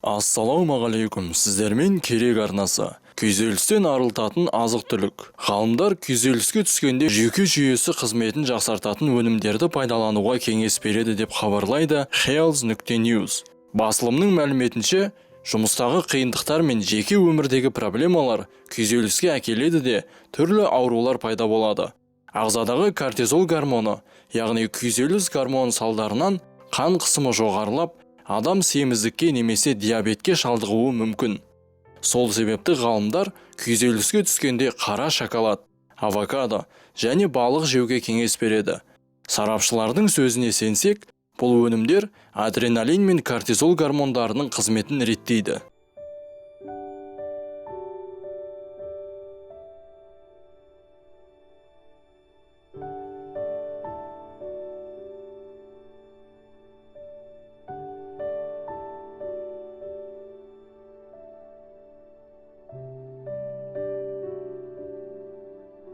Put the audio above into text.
Ассалаумағалейкум, сіздермен керек арнасы. Күйзелістен арылтатын азық-түлік. Ғалымдар күйзеліске түскенде жүйке жүйесі қызметін жақсартатын өнімдерді пайдалануға кеңес береді деп хабарлайды Health.News. Басылымның мәліметінше, жұмыстағы қиындықтар мен жеке өмірдегі проблемалар күйзеліске әкеледі де түрлі аурулар пайда болады. Ағзадағы кортизол гормоны, яғни күйзеліс гормоны салдарынан қан қысымы жоғарылап, адам семіздікке немесе диабетке шалдығуы мүмкін. Сол себепті ғалымдар күйзеліске түскенде қара шоколад, авокадо және балық жеуге кеңес береді. Сарапшылардың сөзіне сенсек, бұл өнімдер адреналин мен кортизол гормондарының қызметін реттейді.